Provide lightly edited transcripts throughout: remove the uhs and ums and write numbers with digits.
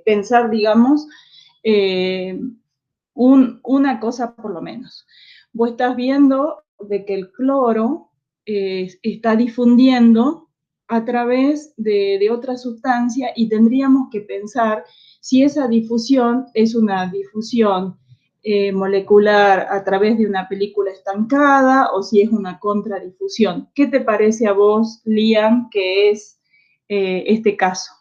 pensar, digamos, una cosa por lo menos. Vos estás viendo de que el cloro está difundiendo a través de otra sustancia y tendríamos que pensar si esa difusión es una difusión molecular a través de una película estancada o si es una contradifusión. ¿Qué te parece a vos, Liam, que es este caso?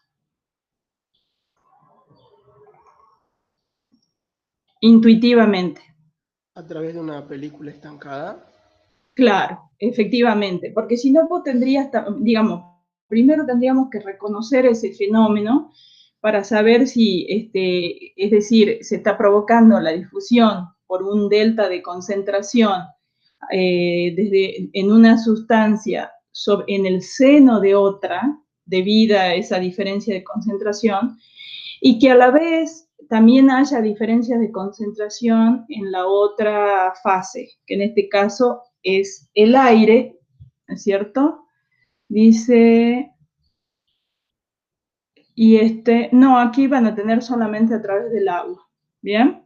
Intuitivamente. A través de una película estancada. Claro, efectivamente, porque si no, vos tendrías, digamos, primero tendríamos que reconocer ese fenómeno para saber si, es decir, se está provocando la difusión por un delta de concentración en una sustancia en el seno de otra, debido a esa diferencia de concentración, y que a la vez también haya diferencias de concentración en la otra fase, que en este caso es el aire, ¿no es cierto? Dice, y no, aquí van a tener solamente a través del agua, ¿bien?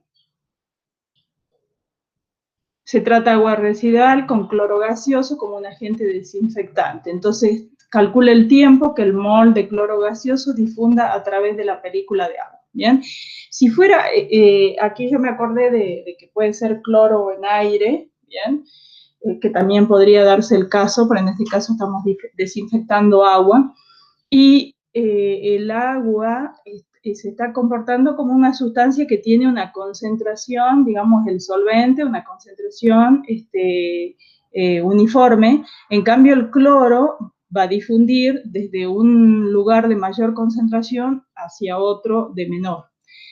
Se trata de agua residual con cloro gaseoso como un agente desinfectante. Entonces, calcula el tiempo que el mol de cloro gaseoso difunda a través de la película de agua, ¿bien? Si fuera, aquí yo me acordé de que puede ser cloro en aire, ¿bien? Que también podría darse el caso, pero en este caso estamos desinfectando agua, y el agua se está comportando como una sustancia que tiene una concentración, digamos, el solvente, una concentración uniforme. En cambio, el cloro va a difundir desde un lugar de mayor concentración hacia otro de menor.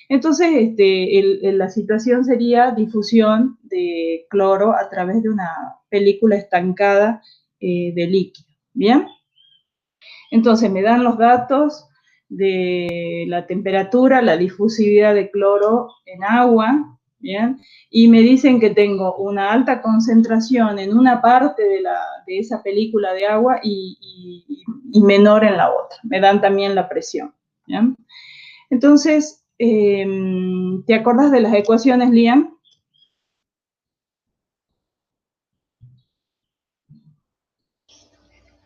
Entonces, la situación sería difusión de cloro a través de una película estancada de líquido. ¿Bien? Entonces me dan los datos de la temperatura, la difusividad de cloro en agua, ¿bien? Y me dicen que tengo una alta concentración en una parte de esa película de agua y menor en la otra. Me dan también la presión, ¿bien? Entonces, ¿te acordás de las ecuaciones, Liam?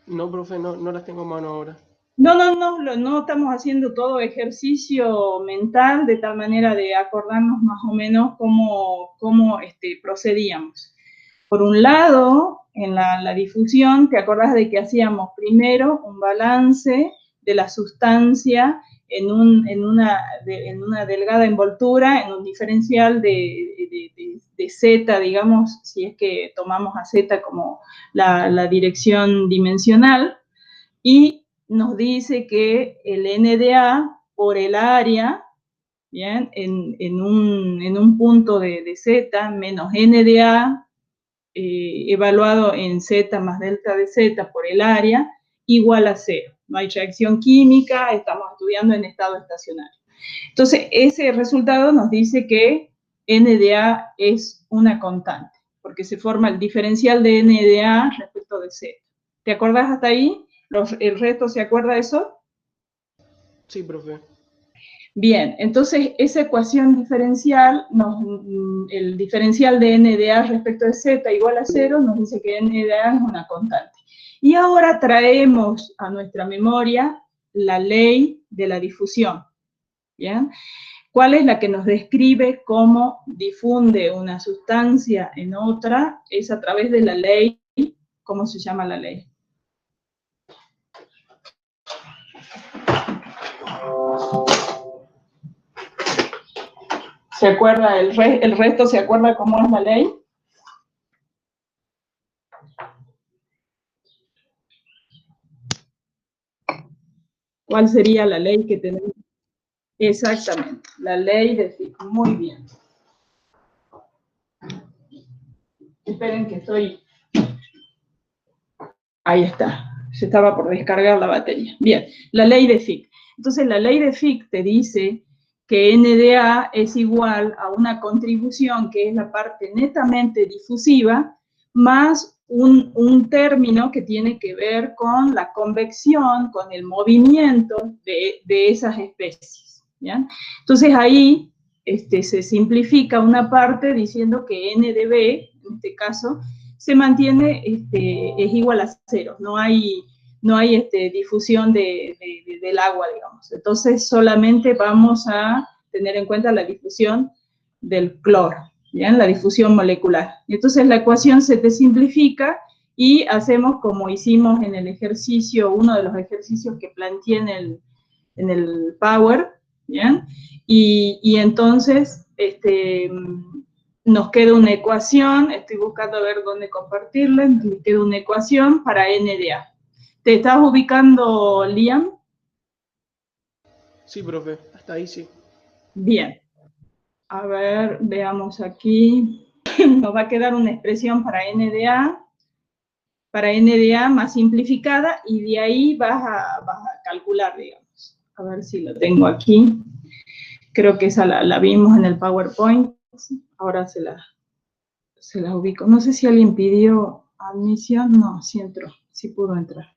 No, profe, no las tengo a mano ahora. No estamos haciendo todo ejercicio mental de tal manera de acordarnos más o menos cómo procedíamos. Por un lado, en la difusión, te acordás de que hacíamos primero un balance de la sustancia en una delgada envoltura, en un diferencial de Z, digamos, si es que tomamos a Z como la dirección dimensional, y nos dice que el NDA por el área, ¿bien? En un punto de Z menos NDA evaluado en Z más delta de Z por el área, igual a 0. No hay reacción química, estamos estudiando en estado estacionario. Entonces, ese resultado nos dice que NDA es una constante, porque se forma el diferencial de NDA respecto de Z. ¿Te acordás hasta ahí? ¿El resto se acuerda de eso? Sí, profe. Bien, entonces esa ecuación diferencial, el diferencial de NDA respecto de Z igual a 0, nos dice que NDA es una constante. Y ahora traemos a nuestra memoria la ley de la difusión. ¿Bien? ¿Cuál es la que nos describe cómo difunde una sustancia en otra? Es a través de la ley. ¿Cómo se llama la ley? ¿Se acuerda el resto? ¿Se acuerda cómo es la ley? ¿Cuál sería la ley que tenemos? Exactamente, la ley de Fick. Muy bien. Esperen que estoy... Ahí está. Se estaba por descargar la batería. Bien, la ley de Fick. Entonces, la ley de Fick te dice que NDA es igual a una contribución que es la parte netamente difusiva más un término que tiene que ver con la convección, con el movimiento de esas especies. ¿ya? Entonces ahí se simplifica una parte diciendo que N de B, en este caso, se mantiene, es igual a 0, no hay difusión del agua, digamos. Entonces solamente vamos a tener en cuenta la difusión del cloro, ¿bien? La difusión molecular. Entonces la ecuación se te simplifica y hacemos como hicimos en el ejercicio, uno de los ejercicios que planteé en el Power, ¿bien? Y entonces nos queda una ecuación, estoy buscando a ver dónde compartirla, me queda una ecuación para NDA. ¿Te estás ubicando, Liam? Sí, profe, hasta ahí sí. Bien. A ver, veamos aquí. Nos va a quedar una expresión para NDA más simplificada, y de ahí vas a calcular, digamos. A ver si lo tengo aquí. Creo que esa la vimos en el PowerPoint. Ahora se la ubico. No sé si alguien pidió admisión. No, sí entró. Sí pudo entrar.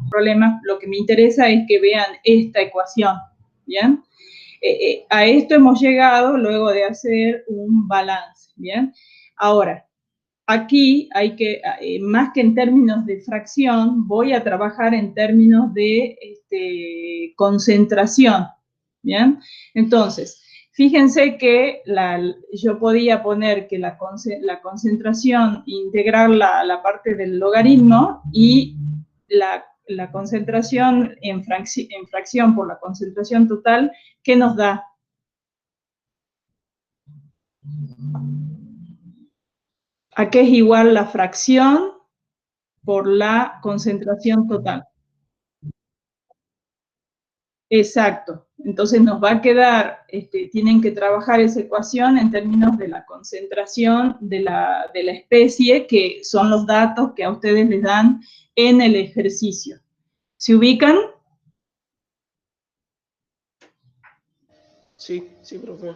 Problema, lo que me interesa es que vean esta ecuación, ¿bien? A esto hemos llegado luego de hacer un balance, ¿bien? Ahora, aquí hay que, más que en términos de fracción, voy a trabajar en términos de concentración, ¿bien? Entonces, fíjense que yo podía poner que la concentración, integrarla a la parte del logaritmo, y la concentración en fracción por la concentración total, ¿qué nos da? ¿A qué es igual la fracción por la concentración total? Exacto. Entonces nos va a quedar, tienen que trabajar esa ecuación en términos de la concentración de la especie, que son los datos que a ustedes les dan en el ejercicio. ¿Se ubican? Sí, sí, profe.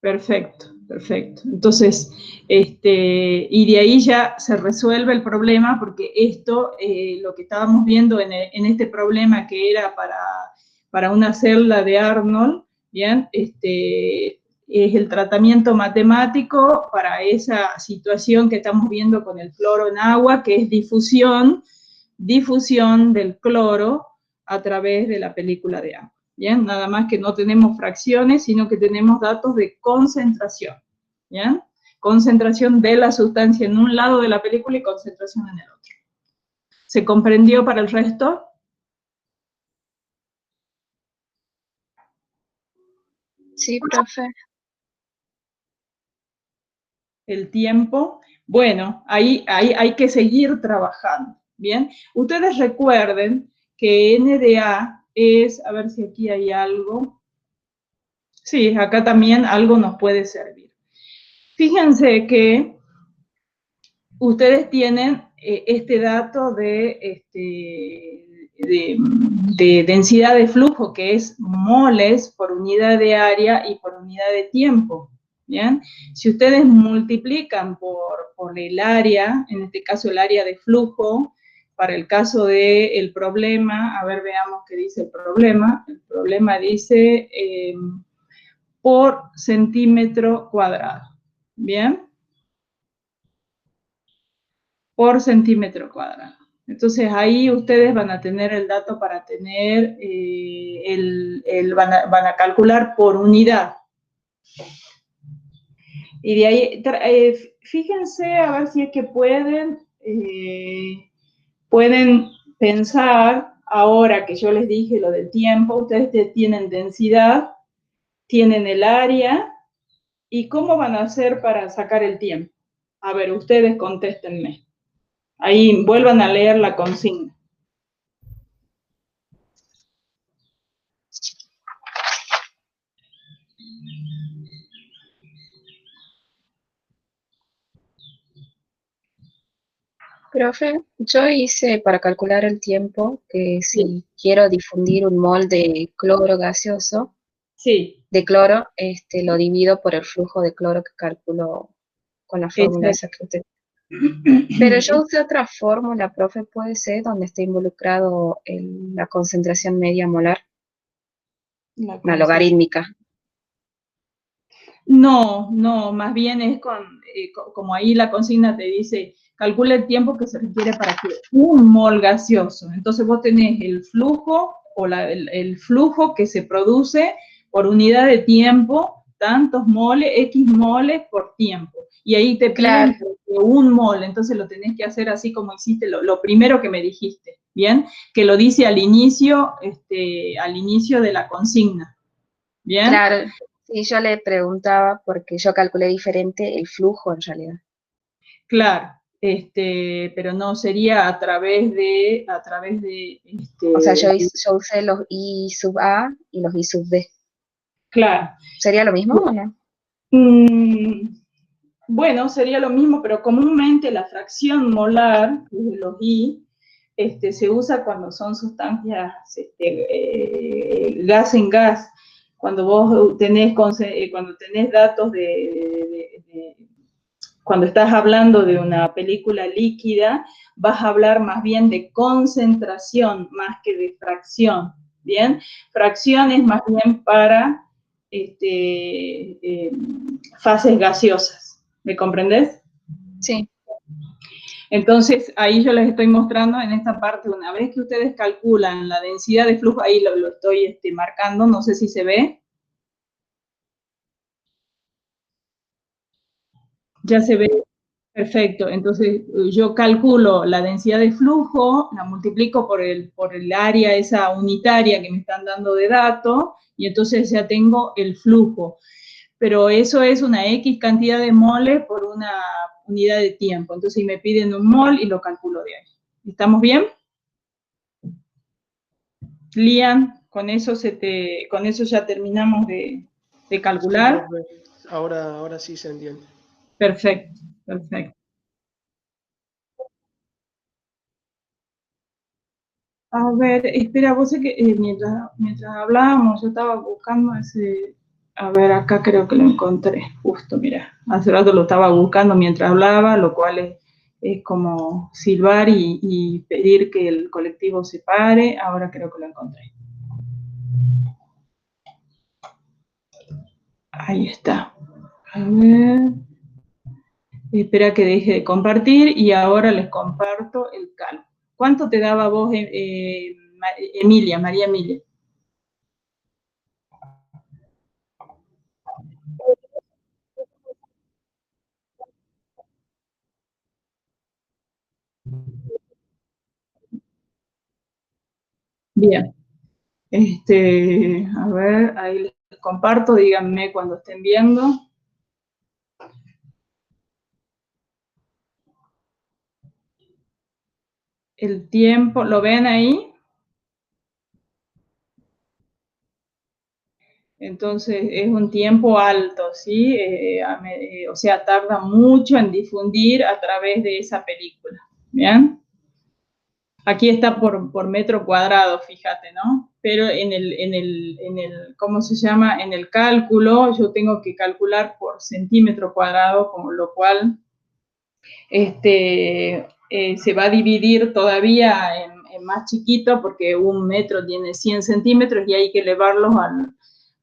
Perfecto, perfecto. Entonces, y de ahí ya se resuelve el problema, porque esto, lo que estábamos viendo en este problema que era para una celda de Arnold, ¿bien? Es el tratamiento matemático para esa situación que estamos viendo con el cloro en agua, que es difusión del cloro a través de la película de agua. ¿Bien? Nada más que no tenemos fracciones, sino que tenemos datos de concentración, ¿bien? Concentración de la sustancia en un lado de la película y concentración en el otro. ¿Se comprendió para el resto? Sí, profe. El tiempo. Bueno, ahí hay que seguir trabajando, ¿bien? Ustedes recuerden que NDA es, a ver si aquí hay algo. Sí, acá también algo nos puede servir. Fíjense que ustedes tienen este dato de densidad de flujo, que es moles por unidad de área y por unidad de tiempo, ¿bien? Si ustedes multiplican por el área, en este caso el área de flujo, para el caso del problema, a ver, veamos qué dice el problema. El problema dice por centímetro cuadrado, ¿bien? Por centímetro cuadrado. Entonces ahí ustedes van a tener el dato para tener, van a calcular por unidad. Y de ahí, fíjense a ver si es que pueden pensar, ahora que yo les dije lo del tiempo, ustedes tienen densidad, tienen el área, ¿y cómo van a hacer para sacar el tiempo? A ver, ustedes contéstenme. Ahí vuelvan a leer la consigna. Profe, yo hice para calcular el tiempo que si quiero difundir un mol de cloro gaseoso, Sí. de cloro, lo divido por el flujo de cloro que calculo con la fórmula esa que usted. Pero yo usé otra fórmula, profe, puede ser, donde está involucrado la concentración media molar, La una concentración. logarítmica. No, no, más bien es como ahí la consigna te dice, calcula el tiempo que se requiere para que un mol gaseoso. Entonces vos tenés el flujo o el flujo que se produce por unidad de tiempo, tantos moles, X moles por tiempo. Y ahí te piden Claro. un mol, entonces lo tenés que hacer así como hiciste lo primero que me dijiste, ¿bien? Que lo dice al inicio de la consigna, ¿bien? Claro, sí, yo le preguntaba porque yo calculé diferente el flujo en realidad. Claro, pero no sería a través de, O sea, yo usé los I sub A y los I sub B. claro. ¿Sería lo mismo o no? Bueno, sería lo mismo, pero comúnmente la fracción molar de los I se usa cuando son sustancias gas en gas. Cuando vos tenés, cuando tenés datos cuando estás hablando de una película líquida, vas a hablar más bien de concentración más que de fracción, ¿bien? Fracción es más bien para fases gaseosas, ¿me comprendés? Sí. Entonces, ahí yo les estoy mostrando en esta parte, una vez que ustedes calculan la densidad de flujo, ahí lo estoy marcando, no sé si se ve. Ya se ve. Perfecto, entonces yo calculo la densidad de flujo, la multiplico por el área esa unitaria que me están dando de datos, y entonces ya tengo el flujo. Pero eso es una X cantidad de moles por una unidad de tiempo. Entonces me piden un mol y lo calculo de ahí. ¿Estamos bien? Lian, con eso ya terminamos de Sí, calcular. profe. Ahora sí se entiende. Perfecto, perfecto. A ver, espera, vos sé que mientras hablábamos, yo estaba buscando ese. A ver, acá creo que lo encontré, justo, mira. Hace rato lo estaba buscando mientras hablaba, lo cual es como silbar y pedir que el colectivo se pare. Ahora creo que lo encontré. Ahí está. A ver. Espera que deje de compartir y ahora les comparto el cálculo. ¿Cuánto te daba vos, Emilia, María Emilia? Bien. A ver, ahí les comparto, díganme cuando estén viendo. El tiempo, ¿lo ven ahí? Entonces es un tiempo alto, ¿sí? O sea, tarda mucho en difundir a través de esa película, ¿bien? Aquí está por metro cuadrado, fíjate, ¿no? Pero ¿cómo se llama? En el cálculo yo tengo que calcular por centímetro cuadrado, con lo cual se va a dividir todavía en más chiquito porque un metro tiene 100 centímetros y hay que elevarlos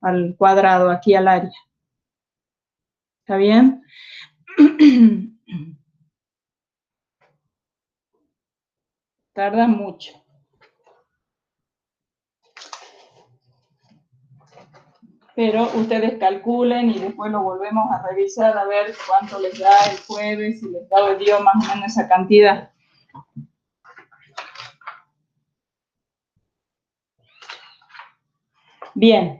al cuadrado, aquí al área. ¿Está bien? Tarda mucho. Pero ustedes calculen y después lo volvemos a revisar a ver cuánto les da el jueves, si les da o dio más o menos esa cantidad. Bien,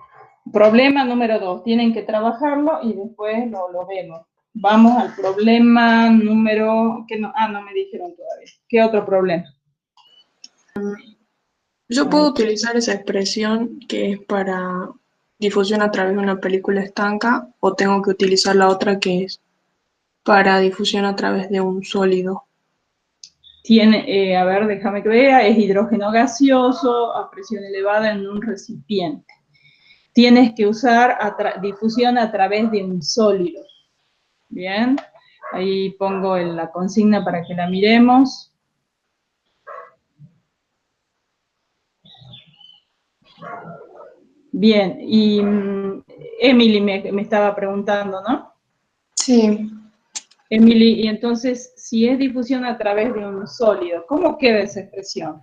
problema número 2, tienen que trabajarlo y después lo vemos. Vamos al problema número, no me dijeron todavía. ¿Qué otro problema? Yo puedo utilizar esa expresión que es para difusión a través de una película estanca o tengo que utilizar la otra que es para difusión a través de un sólido. Tiene, a ver, déjame que vea, es hidrógeno gaseoso a presión elevada en un recipiente. Tienes que usar difusión a través de un sólido. Bien, Ahí pongo la consigna para que la miremos. Bien, y Emily me estaba preguntando, ¿no? Sí. Emily, y entonces, si es difusión a través de un sólido, ¿cómo queda esa expresión?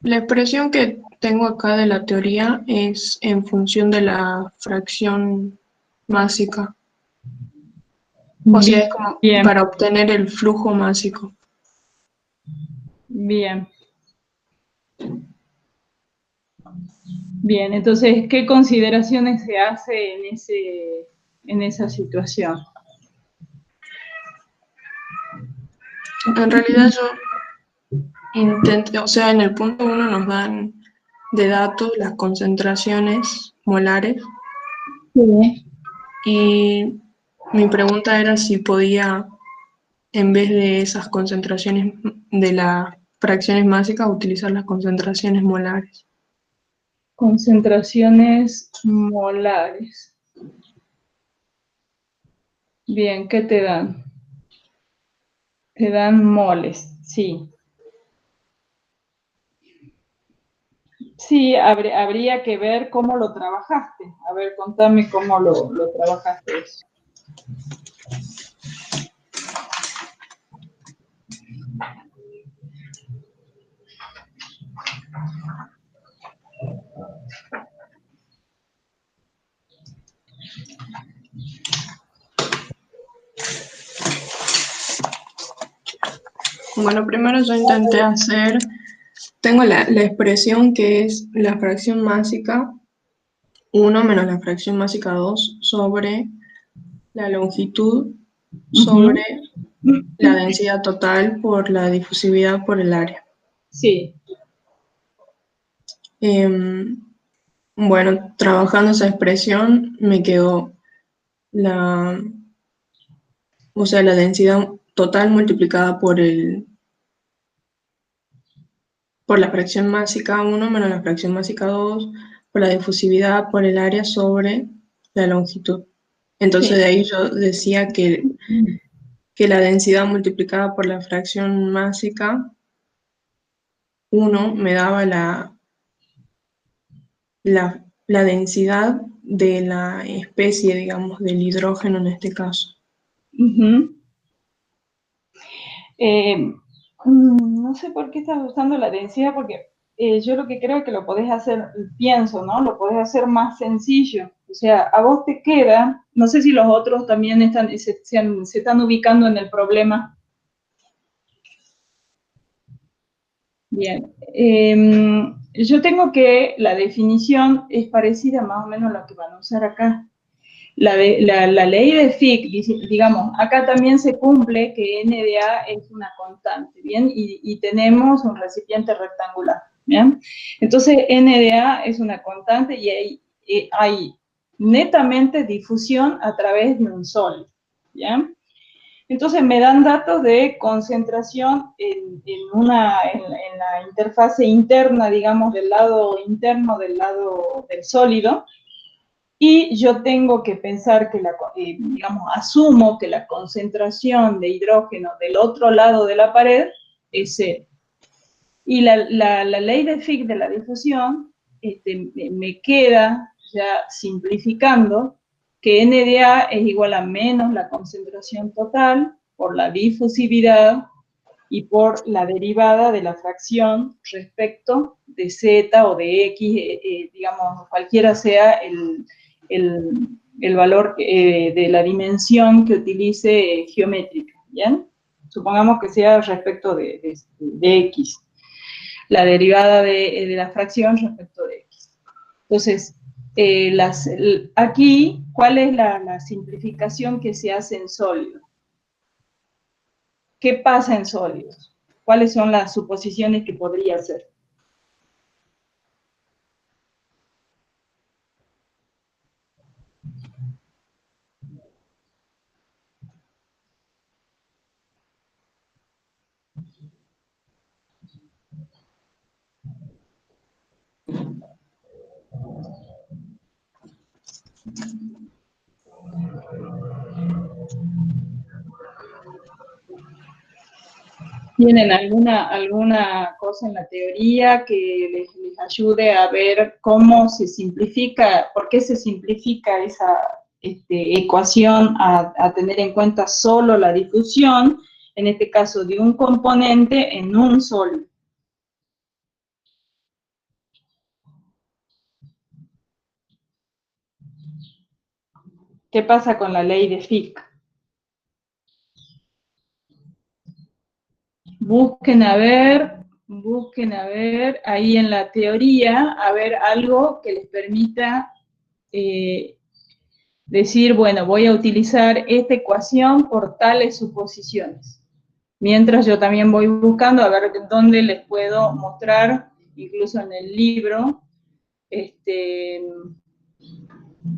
La expresión que tengo acá de la teoría es en función de la fracción másica. O sea, es como Bien, para obtener el flujo másico. bien. Bien, entonces, ¿qué consideraciones se hace en esa situación? En realidad yo intenté, o sea, en el punto 1 nos dan de datos las concentraciones molares Sí. y mi pregunta era si podía, en vez de esas concentraciones de las fracciones másicas, utilizar las concentraciones molares. Concentraciones molares. Bien, ¿qué te dan? Te dan moles, sí. Sí, habría que ver cómo lo trabajaste. A ver, contame cómo lo trabajaste eso. Bueno, primero yo intenté hacer, tengo la expresión que es la fracción másica 1 menos la fracción másica 2 sobre la longitud sobre la densidad total por la difusividad por el área. Sí. Bueno, trabajando esa expresión me quedó o sea, la densidad total multiplicada por la fracción másica 1 menos la fracción másica 2 por la difusividad por el área sobre la longitud. Entonces Sí. de ahí yo decía que la densidad multiplicada por la fracción másica 1 me daba la densidad de la especie, digamos, del hidrógeno en este caso. No sé por qué estás usando la densidad, porque yo lo que creo es que lo podés hacer, pienso, ¿no? Lo podés hacer más sencillo. O sea, a vos te queda, no sé si los otros también se están ubicando en el problema. Bien. Yo tengo que la definición es parecida más o menos a la que van a usar acá. La ley de Fick, digamos, acá también se cumple que NDA es una constante, ¿bien? Y tenemos un recipiente rectangular, ¿bien? Entonces, NDA es una constante y hay netamente difusión a través de un sol, ¿bien? Entonces me dan datos de concentración en la interfase interna, digamos, del lado interno del lado del sólido, y yo tengo que pensar que, digamos, asumo que la concentración de hidrógeno del otro lado de la pared es cero. Y la ley de Fick de la difusión me queda, ya simplificando, que NDA es igual a menos la concentración total por la difusividad y por la derivada de la fracción respecto de Z o de X, digamos, cualquiera sea el valor de la dimensión que utilice geométrica, ¿bien? Supongamos que sea respecto de X, la derivada de la fracción respecto de X. Entonces, aquí, ¿cuál es la simplificación que se hace en sólido? ¿Qué pasa en sólidos? ¿Cuáles son las suposiciones que podría hacer? ¿Tienen alguna cosa en la teoría que les ayude a ver cómo se simplifica, por qué se simplifica esa ecuación a tener en cuenta solo la difusión, en este caso de un componente en un sólido? ¿Qué pasa con la ley de Fick? Busquen a ver ahí en la teoría, a ver algo que les permita decir, bueno, voy a utilizar esta ecuación por tales suposiciones. Mientras yo también voy buscando a ver dónde les puedo mostrar, incluso en el libro,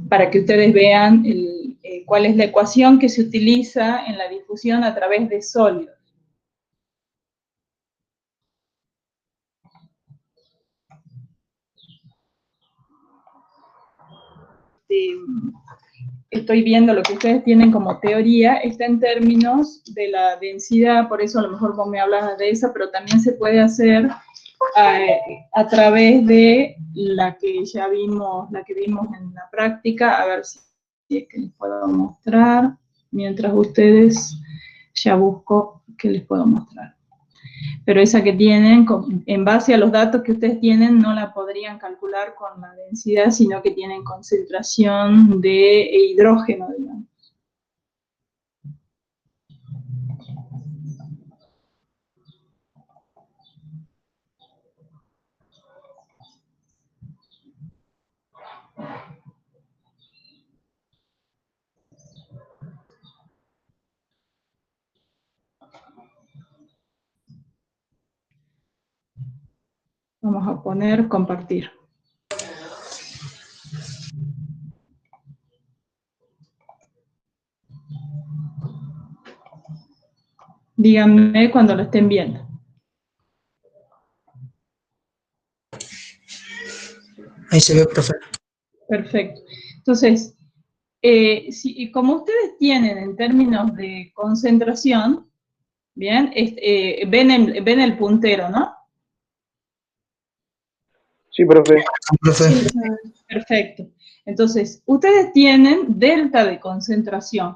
para que ustedes vean cuál es la ecuación que se utiliza en la difusión a través de sólidos. Estoy viendo lo que ustedes tienen como teoría, está en términos de la densidad, por eso a lo mejor vos me hablas de esa, pero también se puede hacer a través de la que ya vimos, la que vimos en la práctica, a ver si es que les puedo mostrar, mientras ustedes ya busco qué les puedo mostrar. Pero esa que tienen, en base a los datos que ustedes tienen, no la podrían calcular con la densidad, sino que tienen concentración de hidrógeno, digamos. Vamos a poner compartir. Díganme cuando lo estén viendo. Ahí se ve, profe. Perfecto. Entonces, como ustedes tienen en términos de concentración, bien, ven el puntero, ¿no? Sí, profe. Profe. Perfecto. Entonces, ustedes tienen delta de concentración.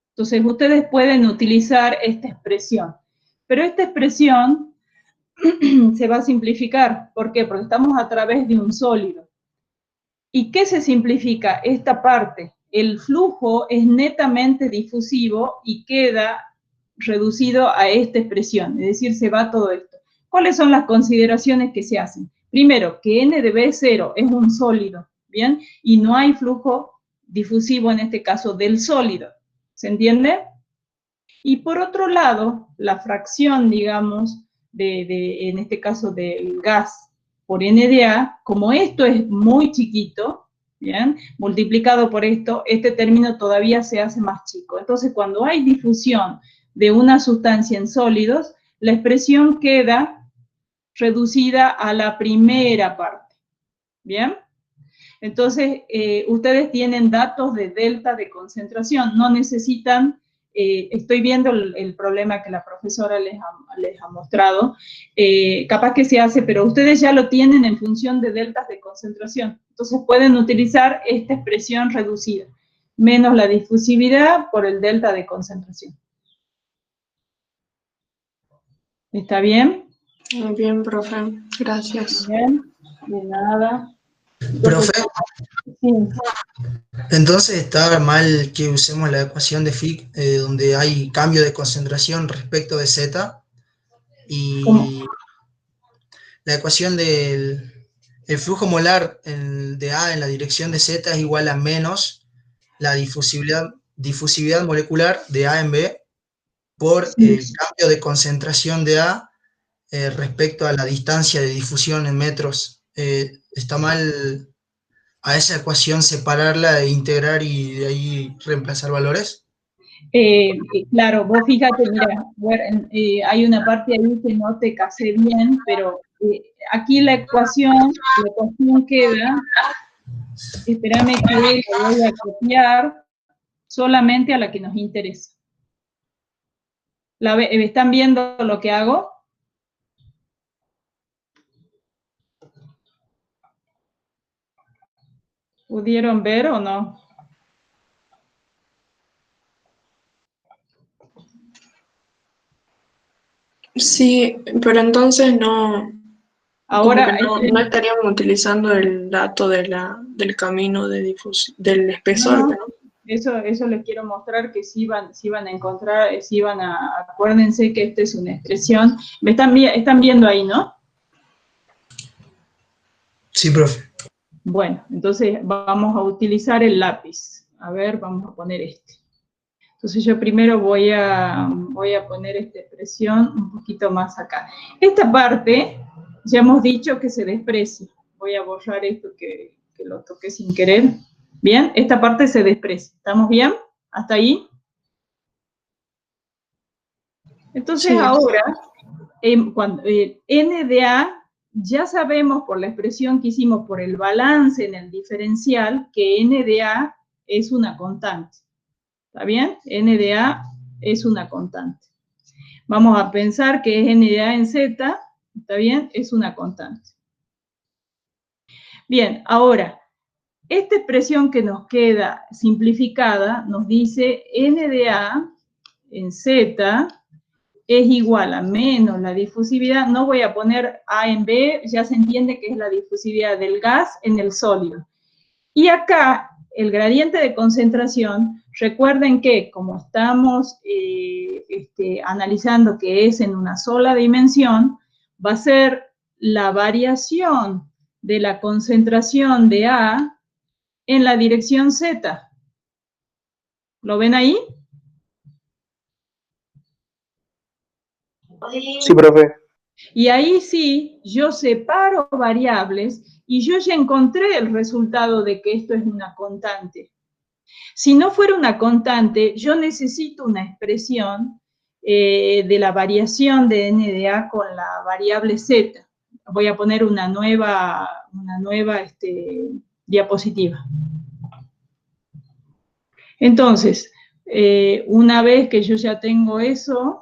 Entonces, ustedes pueden utilizar esta expresión. Pero esta expresión se va a simplificar. ¿Por qué? Porque estamos a través de un sólido. ¿Y qué se simplifica? Esta parte. El flujo es netamente difusivo y queda reducido a esta expresión. Es decir, se va todo esto. ¿Cuáles son las consideraciones que se hacen? Primero, que n de B0 es un sólido, ¿bien? Y no hay flujo difusivo, en este caso, del sólido. ¿Se entiende? Y por otro lado, la fracción, digamos, en este caso del gas por n de A, como esto es muy chiquito, ¿bien? Multiplicado por esto, este término todavía se hace más chico. Entonces, cuando hay difusión de una sustancia en sólidos, la expresión queda reducida a la primera parte, ¿bien? Entonces, ustedes tienen datos de delta de concentración, no necesitan, estoy viendo el problema que la profesora les ha mostrado, capaz que se hace, pero ustedes ya lo tienen en función de deltas de concentración, entonces pueden utilizar esta expresión reducida, menos la difusividad por el delta de concentración. ¿Está bien? Muy bien, profe. Gracias. Bien, de nada. Profe, Sí. entonces está mal que usemos la ecuación de Fick, donde hay cambio de concentración respecto de Z, y ¿Cómo? la ecuación del el flujo molar de A en la dirección de Z es igual a menos la difusividad molecular de A en B por el cambio de concentración de A respecto a la distancia de difusión en metros. ¿Está mal a esa ecuación separarla e integrar y de ahí reemplazar valores? Claro, vos fíjate, mira, hay una parte ahí que no te casé bien, pero aquí la ecuación queda Espérame que lo voy a copiar solamente a la que nos interesa. ¿Están viendo lo que hago? ¿Pudieron ver o no? Sí, pero entonces no, Ahora, no estaríamos utilizando el dato del camino de difusión, del espesor, no, ¿no? eso les quiero mostrar que sí van a encontrar, acuérdense que esta es una expresión. Están viendo ahí, ¿no? Sí, profe. Bueno, entonces vamos a utilizar el lápiz. A ver, vamos a poner este. Entonces yo primero voy a poner esta expresión un poquito más acá. Esta parte, ya hemos dicho que se desprecia. Voy a borrar esto que lo toqué sin querer. Bien, esta parte se desprecia. ¿Estamos bien? ¿Hasta ahí? Entonces Sí. ahora, cuando n de a, ya sabemos por la expresión que hicimos por el balance en el diferencial que n de a es una constante. ¿Está bien? N de a es una constante. Vamos a pensar que es n de a en z, ¿está bien? Es una constante. Bien, ahora, esta expresión que nos queda simplificada nos dice n de a en z es igual a menos la difusividad, no voy a poner A en B, ya se entiende que es la difusividad del gas en el sólido. Y acá, el gradiente de concentración, recuerden que como estamos analizando que es en una sola dimensión, va a ser la variación de la concentración de A en la dirección Z. ¿Lo ven ahí? Sí, profe. Y ahí sí, yo separo variables y yo ya encontré el resultado de que esto es una constante. Si no fuera una constante, yo necesito una expresión de la variación de n de a con la variable z. Voy a poner una nueva diapositiva. Entonces, una vez que yo ya tengo eso,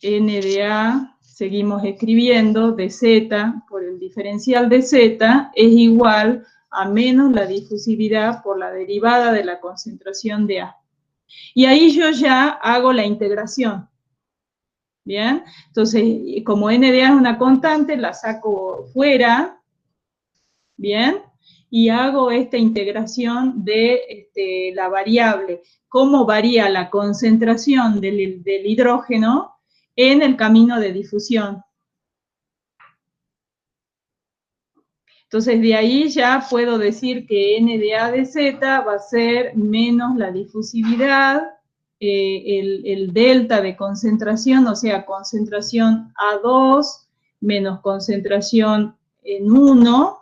n de a, seguimos escribiendo, de z por el diferencial de z es igual a menos la difusividad por la derivada de la concentración de A. Y ahí yo ya hago la integración. ¿Bien? Entonces, como n de A es una constante, la saco fuera. ¿Bien? Y hago esta integración de la variable, cómo varía la concentración del hidrógeno en el camino de difusión. Entonces, de ahí ya puedo decir que n de a de z va a ser menos la difusividad, el delta de concentración, o sea, concentración A2 menos concentración en 1,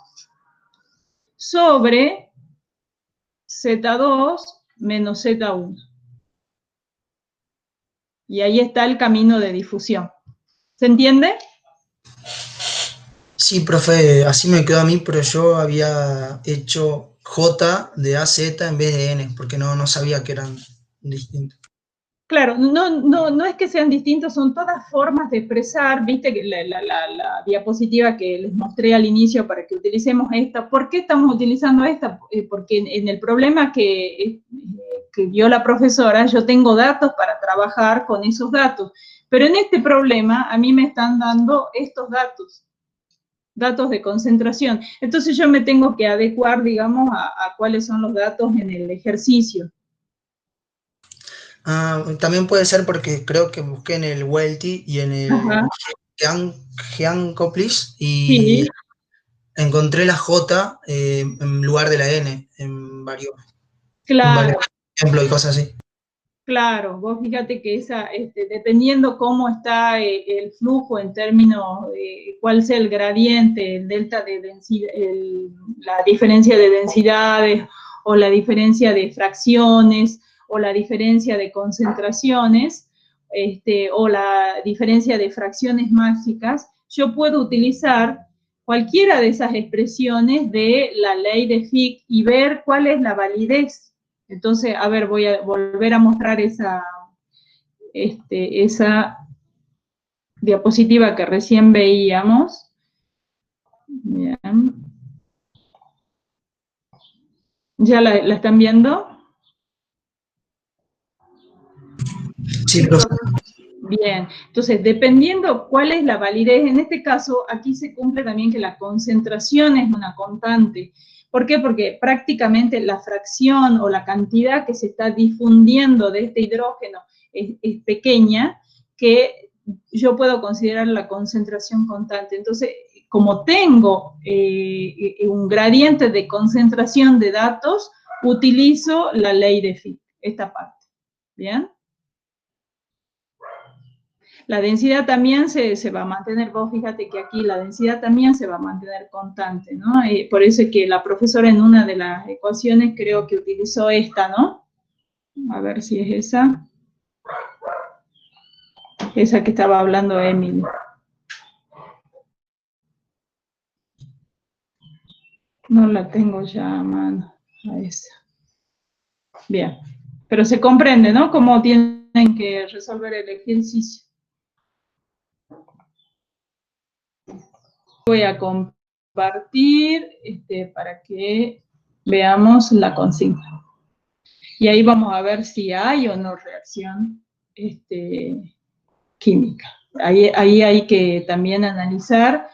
sobre Z2 menos Z1. Y ahí está el camino de difusión. ¿Se entiende? Sí, profe, así me quedó a mí, pero yo había hecho J de AZ en vez de N, porque no sabía que eran distintos. Claro, no es que sean distintos, son todas formas de expresar, viste que la diapositiva que les mostré al inicio para que utilicemos esta. ¿Por qué estamos utilizando esta? Porque en el problema que vio la profesora, yo tengo datos para trabajar con esos datos, pero en este problema a mí me están dando estos datos de concentración. Entonces yo me tengo que adecuar, digamos, a cuáles son los datos en el ejercicio. También puede ser porque creo que busqué en el Welty y en el Geankoplis y Sí. encontré la J en lugar de la N en varios ejemplos y cosas así. Claro, vos fíjate que dependiendo cómo está el flujo en términos de cuál sea el gradiente, el delta de densidad, la diferencia de densidades o la diferencia de fracciones o la diferencia de concentraciones o la diferencia de fracciones mágicas, yo puedo utilizar cualquiera de esas expresiones de la ley de Fick y ver cuál es la validez. Entonces, a ver, voy a volver a mostrar esa diapositiva que recién veíamos. Bien. ¿Ya la están viendo? Sí, profe. Bien, entonces, dependiendo cuál es la validez, en este caso, aquí se cumple también que la concentración es una constante. ¿Por qué? Porque prácticamente la fracción o la cantidad que se está difundiendo de este hidrógeno es pequeña, que yo puedo considerar la concentración constante. Entonces, como tengo un gradiente de concentración de datos, utilizo la ley de Fick, esta parte. ¿Bien? La densidad también se va a mantener, vos fíjate que aquí la densidad también se va a mantener constante, ¿no? Por eso es que la profesora en una de las ecuaciones creo que utilizó esta, ¿no? A ver si es esa. Esa que estaba hablando Emily. No la tengo ya a mano, a esa. Bien, pero se comprende, ¿no? Cómo tienen que resolver el ejercicio. Voy a compartir para que veamos la consigna. Y ahí vamos a ver si hay o no reacción química. Ahí hay que también analizar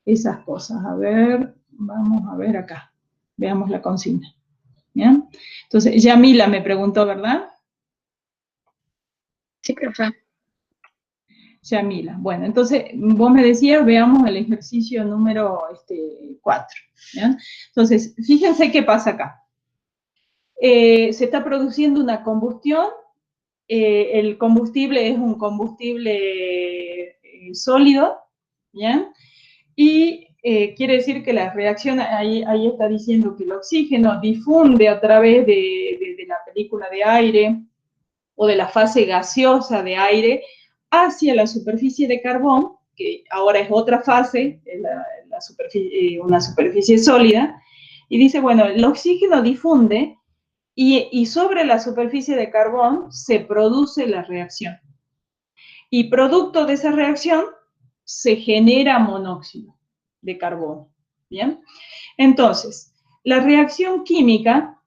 esas cosas. A ver, vamos a ver acá. Veamos la consigna. ¿Bien? Entonces, Yamila me preguntó, ¿verdad? Sí, profe. Yamila. Bueno, entonces, vos me decías, veamos el ejercicio número 4. ¿Bien? Entonces, fíjense qué pasa acá. Se está produciendo una combustión. El combustible es un combustible sólido, ¿bien? Y quiere decir que la reacción, ahí está diciendo que el oxígeno difunde a través de la película de aire o de la fase gaseosa de aire hacia la superficie de carbón, que ahora es otra fase, una superficie sólida, y dice, bueno, el oxígeno difunde y sobre la superficie de carbón se produce la reacción. Y producto de esa reacción se genera monóxido de carbono. ¿Bien? Entonces, la reacción química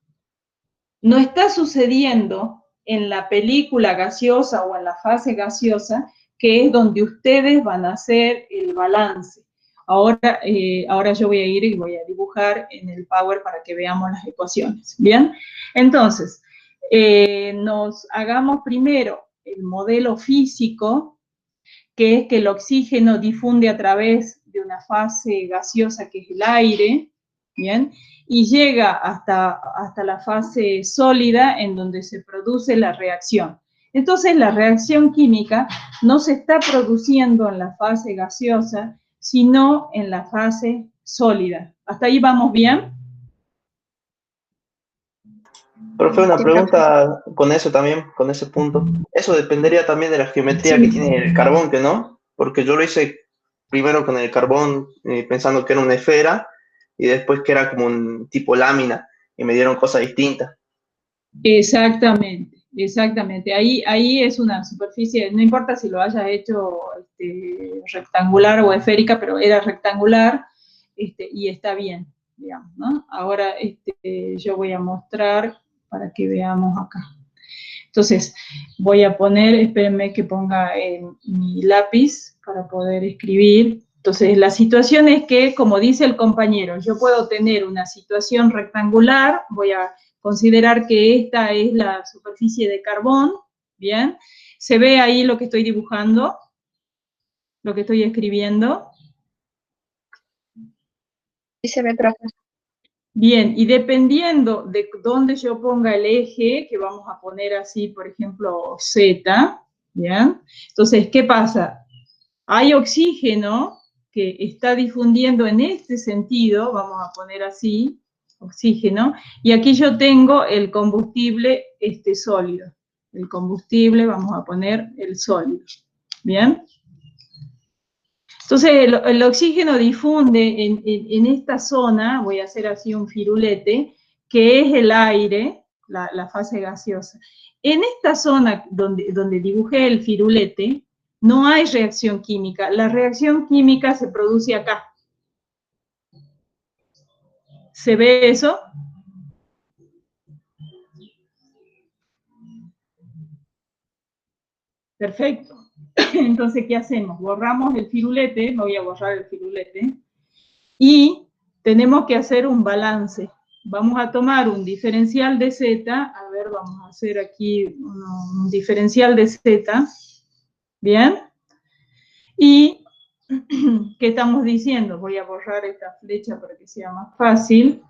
no está sucediendo en la película gaseosa o en la fase gaseosa, que es donde ustedes van a hacer el balance. Ahora yo voy a ir y voy a dibujar en el Power para que veamos las ecuaciones. ¿Bien? Entonces, nos hagamos primero el modelo físico, que es que el oxígeno difunde a través de una fase gaseosa que es el aire, ¿bien? Y llega hasta la fase sólida en donde se produce la reacción. Entonces, la reacción química no se está produciendo en la fase gaseosa, sino en la fase sólida. ¿Hasta ahí vamos bien? Profe, una pregunta con eso también, con ese punto. Eso dependería también de la geometría que tiene el carbón, ¿que no? Porque yo lo hice primero con el carbón pensando que era una esfera y después que era como un tipo lámina y me dieron cosas distintas. Exactamente, exactamente. Ahí es una superficie, no importa si lo hayas hecho rectangular o esférica, pero era rectangular y está bien, digamos, ¿no? Ahora yo voy a mostrar para que veamos acá. Entonces, voy a poner, espérenme que ponga mi lápiz para poder escribir. Entonces, la situación es que, como dice el compañero, yo puedo tener una situación rectangular, voy a considerar que esta es la superficie de carbón, ¿bien? ¿Se ve ahí lo que estoy dibujando? Lo que estoy escribiendo. Sí se ve, profe. Bien, y dependiendo de dónde yo ponga el eje, que vamos a poner así, por ejemplo, Z, ¿bien? Entonces, ¿qué pasa? Hay oxígeno que está difundiendo en este sentido, vamos a poner así, oxígeno, y aquí yo tengo el combustible sólido. El combustible, vamos a poner el sólido, ¿bien? Entonces, el oxígeno difunde en esta zona, voy a hacer así un firulete, que es el aire, la fase gaseosa. En esta zona donde dibujé el firulete, no hay reacción química. La reacción química se produce acá. ¿Se ve eso? Perfecto. Entonces, ¿qué hacemos? Borramos el firulete, voy a borrar el firulete, y tenemos que hacer un balance. Vamos a tomar un diferencial de Z, a ver, vamos a hacer aquí un diferencial de Z, ¿bien? Y, ¿qué estamos diciendo? Voy a borrar esta flecha para que sea más fácil.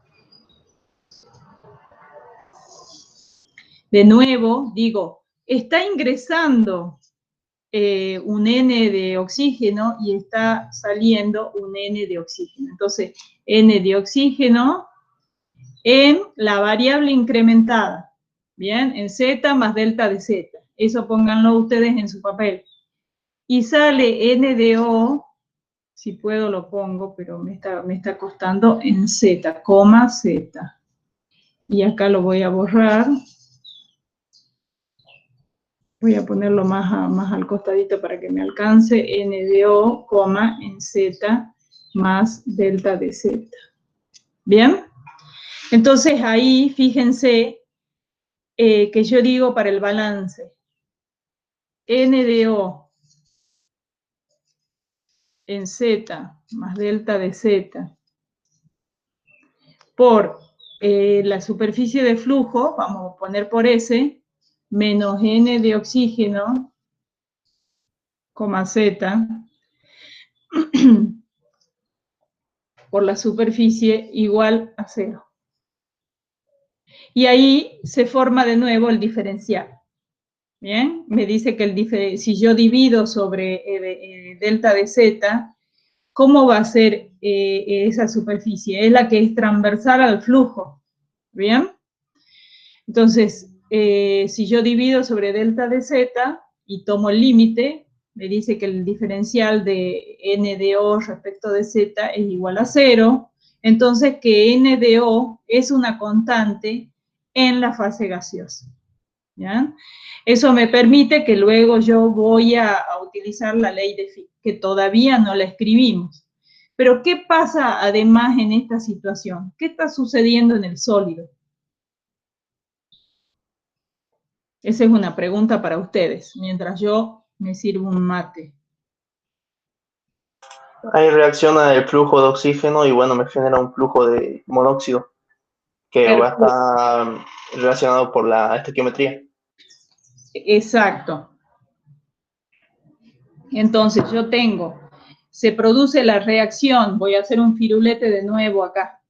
De nuevo, digo, está ingresando un N de oxígeno y está saliendo un N de oxígeno. Entonces, N de oxígeno en la variable incrementada, ¿bien? En Z más delta de Z. Eso pónganlo ustedes en su papel. Y sale N de O, si puedo lo pongo, pero me está costando en Z, coma Z. Y acá lo voy a borrar. Voy a ponerlo más al costadito para que me alcance. N de O, coma, en Z más delta de Z. ¿Bien? Entonces ahí, fíjense, que yo digo para el balance, N de O en Z más delta de Z por la superficie de flujo, vamos a poner por S, menos N de oxígeno, coma Z, por la superficie igual a 0. Y ahí se forma de nuevo el diferencial. ¿Bien? Me dice que si yo divido sobre delta de Z, ¿cómo va a ser esa superficie? Es la que es transversal al flujo. ¿Bien? Entonces, si yo divido sobre delta de Z y tomo el límite, me dice que el diferencial de N de O respecto de Z es igual a 0, entonces que N de O es una constante en la fase gaseosa. ¿Ya? Eso me permite que luego yo voy a utilizar la ley de Fick, que todavía no la escribimos. Pero, ¿qué pasa además en esta situación? ¿Qué está sucediendo en el sólido? Esa es una pregunta para ustedes, mientras yo me sirvo un mate. Ahí reacciona el flujo de oxígeno y bueno, me genera un flujo de monóxido que va a estar relacionado por la estequiometría. Exacto. Entonces yo tengo, se produce la reacción, voy a hacer un firulete de nuevo acá.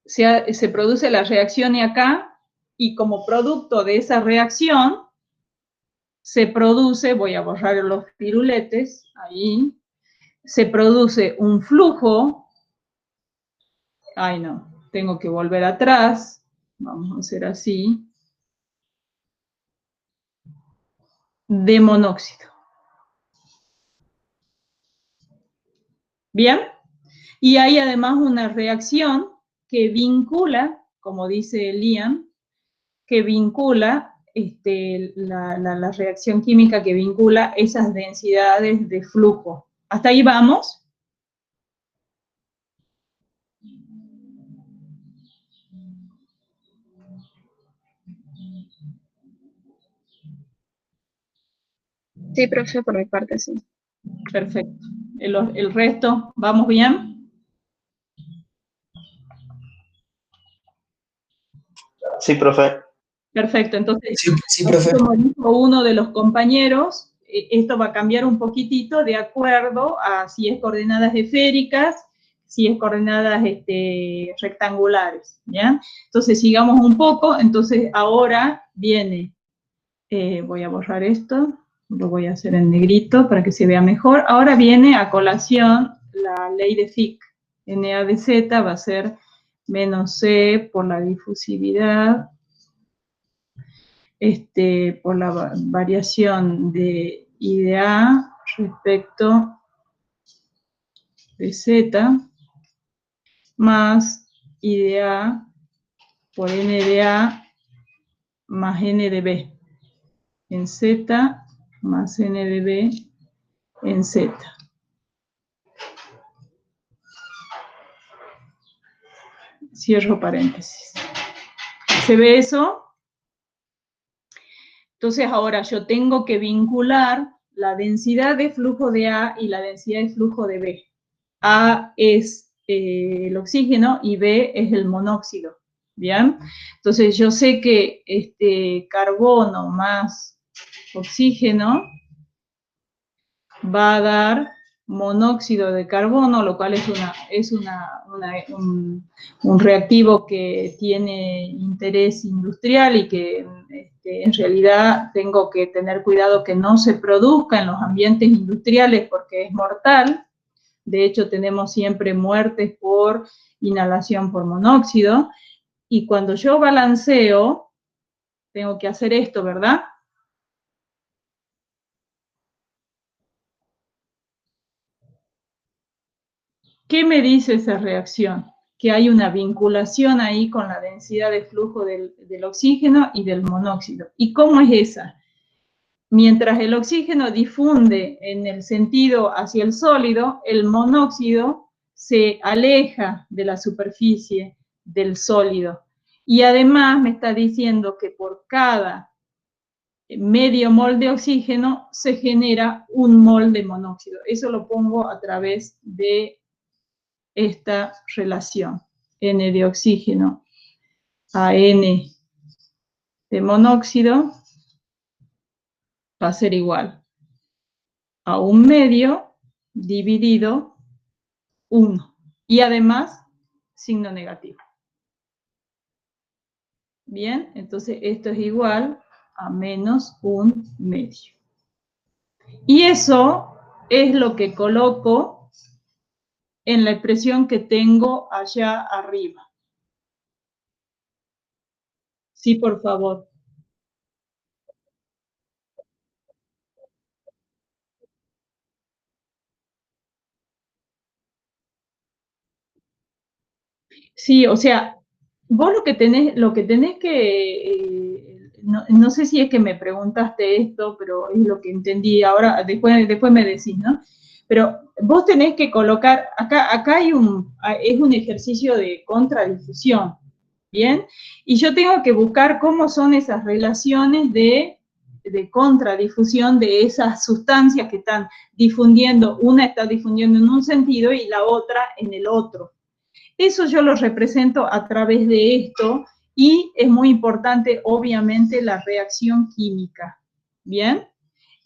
Se produce la reacción y acá, y como producto de esa reacción, se produce, voy a borrar los firuletes, ahí, se produce un flujo, ay no, tengo que volver atrás, vamos a hacer así, de monóxido. ¿Bien? Y hay además una reacción que vincula, como dice Liam, que vincula la reacción química que vincula esas densidades de flujo. ¿Hasta ahí vamos? Sí, profe, por mi parte sí. Perfecto. El resto, ¿vamos bien? Sí, profe. Perfecto, entonces, sí, profe. como dijo uno de los compañeros, esto va a cambiar un poquitito de acuerdo a si es coordenadas esféricas, si es coordenadas rectangulares, ¿ya? Entonces, sigamos un poco, entonces ahora viene, voy a borrar esto, lo voy a hacer en negrito para que se vea mejor, ahora viene a colación la ley de Fick, NA de Z va a ser menos C por la difusividad, por la variación de I de A respecto de Z más I de A por N de A más N de B en Z más N de B en Z. Cierro paréntesis. ¿Se ve eso? Entonces ahora yo tengo que vincular la densidad de flujo de A y la densidad de flujo de B. A es el oxígeno y B es el monóxido. ¿Bien? Entonces yo sé que carbono más oxígeno va a dar monóxido de carbono, lo cual es un reactivo que tiene interés industrial y que en realidad tengo que tener cuidado que no se produzca en los ambientes industriales porque es mortal. De hecho, tenemos siempre muertes por inhalación por monóxido. Y cuando yo balanceo, tengo que hacer esto, ¿verdad? ¿Qué me dice esa reacción? Que hay una vinculación ahí con la densidad de flujo del oxígeno y del monóxido. ¿Y cómo es esa? Mientras el oxígeno difunde en el sentido hacia el sólido, el monóxido se aleja de la superficie del sólido. Y además me está diciendo que por cada medio mol de oxígeno se genera un mol de monóxido. Eso lo pongo a través de esta relación. N de oxígeno a N de monóxido va a ser igual a 1/2 dividido 1. Y además, signo negativo. Bien, entonces esto es igual a menos 1/2. Y eso es lo que coloco en la expresión que tengo allá arriba. Sí, por favor. Sí, o sea, vos lo que tenés que, no sé si es que me preguntaste esto, pero es lo que entendí, ahora después me decís, ¿no? Pero vos tenés que colocar, acá es un ejercicio de contradifusión, ¿bien? Y yo tengo que buscar cómo son esas relaciones de contradifusión de esas sustancias que están difundiendo, una está difundiendo en un sentido y la otra en el otro. Eso yo lo represento a través de esto y es muy importante, obviamente, la reacción química. ¿Bien?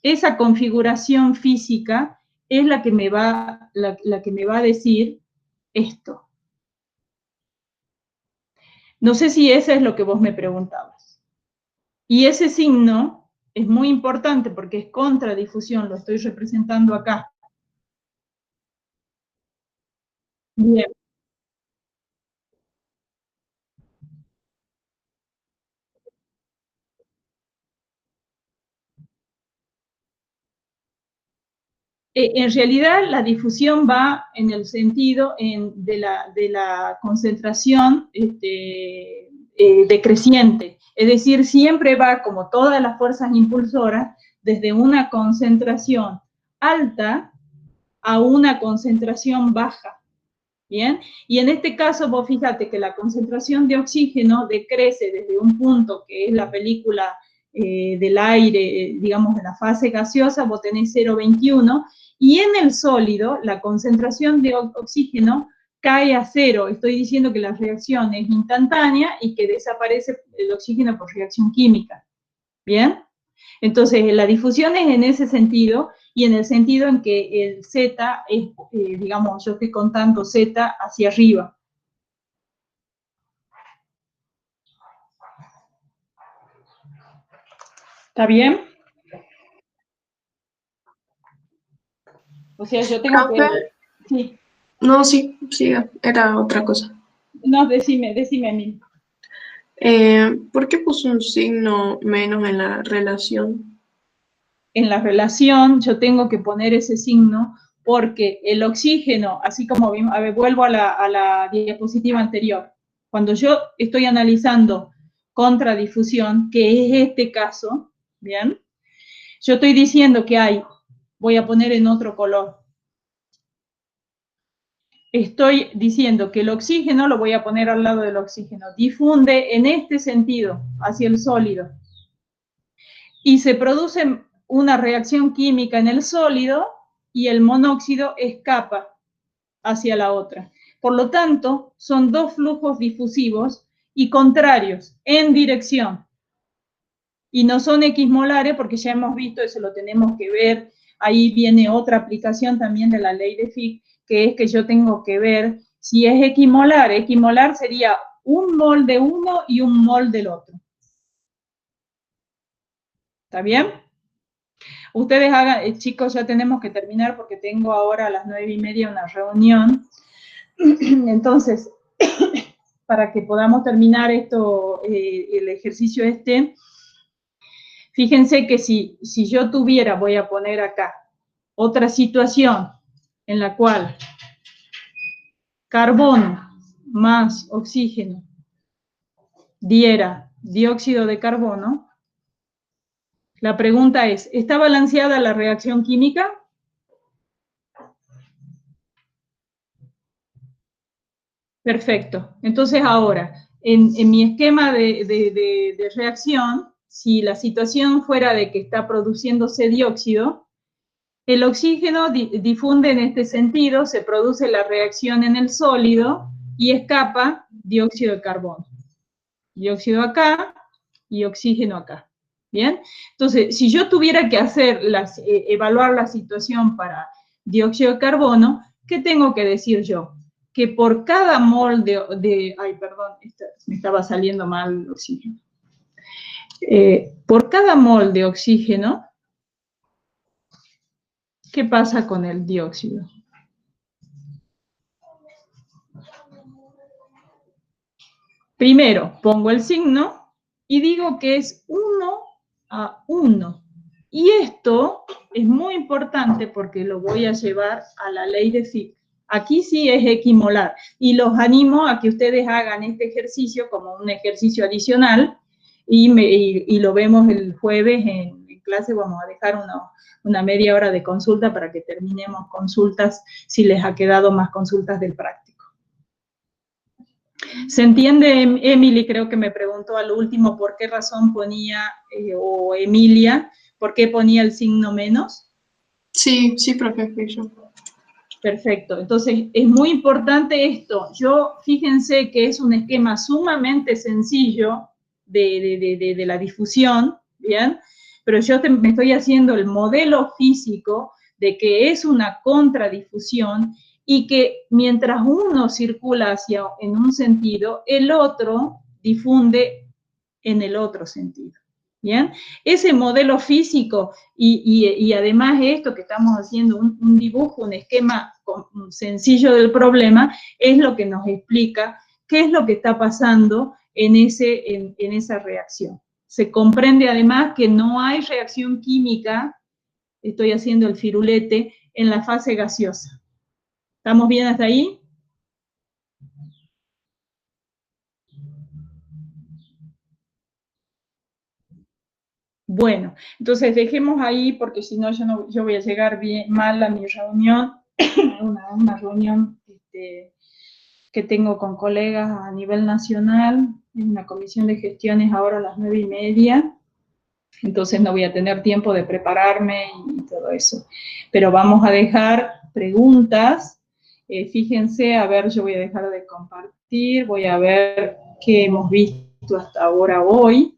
Esa configuración física es la que me va a decir esto. No sé si eso es lo que vos me preguntabas. Y ese signo es muy importante porque es contradifusión, lo estoy representando acá. Bien. En realidad la difusión va en el sentido de la concentración decreciente, es decir, siempre va como todas las fuerzas impulsoras desde una concentración alta a una concentración baja, ¿bien? Y en este caso vos fíjate que la concentración de oxígeno decrece desde un punto que es la película del aire, digamos, en la fase gaseosa, vos tenés 0,21, y en el sólido, la concentración de oxígeno cae a 0. Estoy diciendo que la reacción es instantánea y que desaparece el oxígeno por reacción química. ¿Bien? Entonces, la difusión es en ese sentido y en el sentido en que el Z es, digamos, yo estoy contando Z hacia arriba. ¿Está bien? O sea, yo tengo que... Sí. No, sí, siga, era otra cosa. No, decime a mí. ¿Por qué puso un signo menos en la relación? En la relación yo tengo que poner ese signo porque el oxígeno, así como vimos, a ver, vuelvo a la diapositiva anterior, cuando yo estoy analizando contradifusión, que es este caso, ¿bien? Yo estoy diciendo que hay, voy a poner en otro color, estoy diciendo que el oxígeno, lo voy a poner al lado del oxígeno, difunde en este sentido, hacia el sólido, y se produce una reacción química en el sólido, y el monóxido escapa hacia la otra. Por lo tanto, son dos flujos difusivos y contrarios, en dirección. Y no son equimolares porque ya hemos visto, eso lo tenemos que ver, ahí viene otra aplicación también de la ley de Fick, que es que yo tengo que ver si es equimolar. Equimolar sería un mol de uno y un mol del otro. ¿Está bien? Ustedes hagan, chicos, ya tenemos que terminar porque tengo ahora a las 9:30 una reunión. Entonces, para que podamos terminar esto, el ejercicio este, fíjense que si yo tuviera, voy a poner acá, otra situación en la cual carbono más oxígeno diera dióxido de carbono, la pregunta es, ¿está balanceada la reacción química? Perfecto. Entonces ahora, en mi esquema de reacción, si la situación fuera de que está produciéndose dióxido, el oxígeno difunde en este sentido, se produce la reacción en el sólido y escapa dióxido de carbono. Dióxido acá y oxígeno acá. ¿Bien? Entonces, si yo tuviera que hacer evaluar la situación para dióxido de carbono, ¿qué tengo que decir yo? Que por cada mol ay, perdón, me estaba saliendo mal el oxígeno. Por cada mol de oxígeno, ¿qué pasa con el dióxido? Primero, pongo el signo y digo que es 1:1. Y esto es muy importante porque lo voy a llevar a la ley de Fick. Aquí sí es equimolar. Y los animo a que ustedes hagan este ejercicio como un ejercicio adicional y lo vemos el jueves en clase. Vamos a dejar una media hora de consulta para que terminemos consultas si les ha quedado más consultas del práctico. ¿Se entiende, Emily? Creo que me preguntó al último por qué razón ponía, o Emilia, ¿por qué ponía el signo menos? Sí, profe, fui yo. Perfecto. Entonces, es muy importante esto. Fíjense que es un esquema sumamente sencillo de la difusión, ¿bien? Pero yo me estoy haciendo el modelo físico de que es una contradifusión y que mientras uno circula en un sentido, el otro difunde en el otro sentido. ¿Bien? Ese modelo físico y además esto que estamos haciendo, un dibujo, un esquema sencillo del problema, es lo que nos explica qué es lo que está pasando en esa reacción. Se comprende además que no hay reacción química, estoy haciendo el firulete, en la fase gaseosa. ¿Estamos bien hasta ahí? Bueno, entonces dejemos ahí porque si no yo voy a llegar mal a mi reunión, una reunión que tengo con colegas a nivel nacional, en una comisión de gestiones ahora a las 9:30, entonces no voy a tener tiempo de prepararme y todo eso. Pero vamos a dejar preguntas, fíjense, a ver, yo voy a dejar de compartir, voy a ver qué hemos visto hasta ahora hoy.